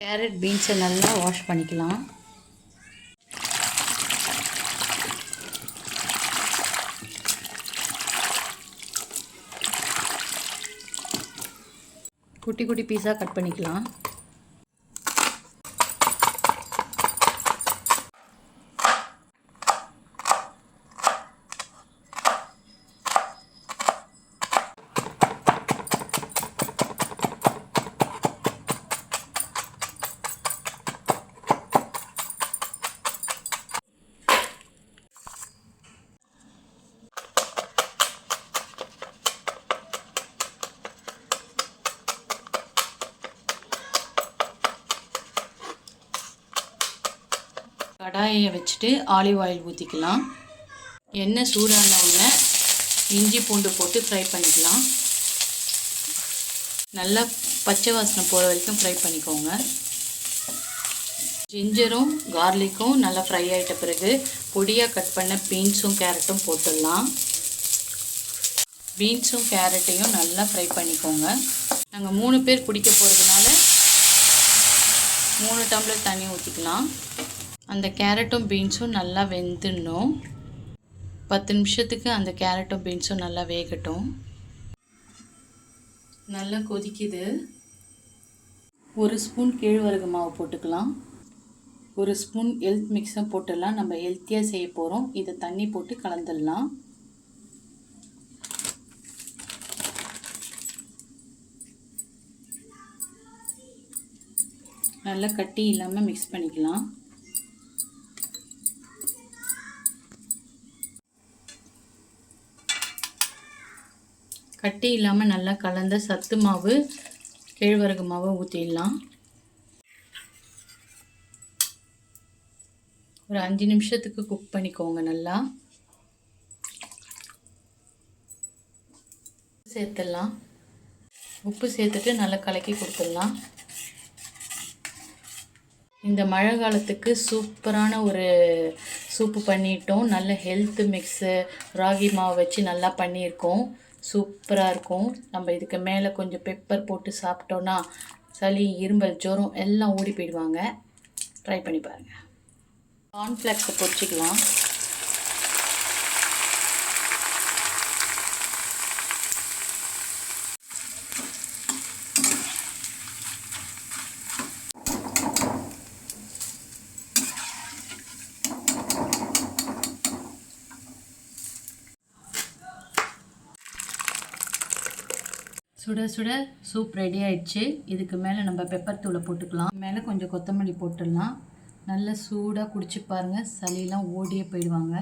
Carrot பீன்ஸை நல்லா wash பண்ணிக்கலாம். குட்டி குட்டி பீஸாக கட் பண்ணிக்கலாம். கடாயை வச்சுட்டு ஆலிவ் ஆயில் ஊற்றிக்கலாம். எண்ணெய் சூடான உடனே இஞ்சி பூண்டு போட்டு ஃப்ரை பண்ணிக்கலாம். நல்லா பச்சை வாசனை போகிற வரைக்கும் ஃப்ரை பண்ணிக்கோங்க. ஜிஞ்சரும் கார்லிக்கும் நல்லா ஃப்ரை ஆகிட்ட பிறகு பொடியாக கட் பண்ண பீன்ஸும் கேரட்டும் போட்டுடலாம். பீன்ஸும் கேரட்டையும் நல்லா ஃப்ரை பண்ணிக்கோங்க. நாங்கள் 3 பேர் குடிக்க போகிறதுனால 3 டம்ளர் தண்ணி ஊற்றிக்கலாம். அந்த கேரட்டும் பீன்ஸும் நல்லா வெந்துடணும். 10 நிமிஷத்துக்கு அந்த கேரட்டும் பீன்ஸும் நல்லா வேகட்டும். நல்லா கொதிக்குது. 1 ஸ்பூன் கேழ்வரகு மாவு போட்டுக்கலாம். 1 ஸ்பூன் ஹெல்த் மிக்ஸும் போட்டுடலாம். நம்ம ஹெல்த்தியாக செய்ய போகிறோம். இதை தண்ணி போட்டு கலந்துடலாம். நல்லா கட்டி இல்லாமல் மிக்ஸ் பண்ணிக்கலாம். கட்டி இல்லாமல் நல்லா கலந்த சத்து மாவு கேழ்வரகு மாவை ஊற்றிடலாம். ஒரு 5 நிமிஷத்துக்கு குக் பண்ணிக்கோங்க. நல்லா சேர்த்துடலாம். உப்பு சேர்த்துட்டு நல்லா கலக்கி கொடுத்துடலாம். இந்த மழை காலத்துக்கு சூப்பரான ஒரு சூப்பு பண்ணிட்டோம். நல்ல ஹெல்த் மிக்ஸு ராகி மாவு வச்சு நல்லா பண்ணியிருக்கோம். சூப்பராக இருக்கும். நம்ம இதுக்கு மேலே கொஞ்சம் பெப்பர் போட்டு சாப்பிட்டோன்னா சளி, இருமல், ஜுரம் எல்லாம் ஓடி போயிடுவாங்க. ட்ரை பண்ணி பாருங்கள். கார்ன்ஃப்ளேக்ஸை பொரிச்சிக்கலாம். சுட சுட சூப் ரெடி ஆயிடுச்சு. இதுக்கு மேலே நம்ம பெப்பர் தூளை போட்டுக்கலாம். மேலே கொஞ்சம் கொத்தமல்லி போட்டுடலாம். நல்லா சூடாக குடிச்சு பாருங்கள். சளியெல்லாம் ஓடியே போயிடுவாங்க.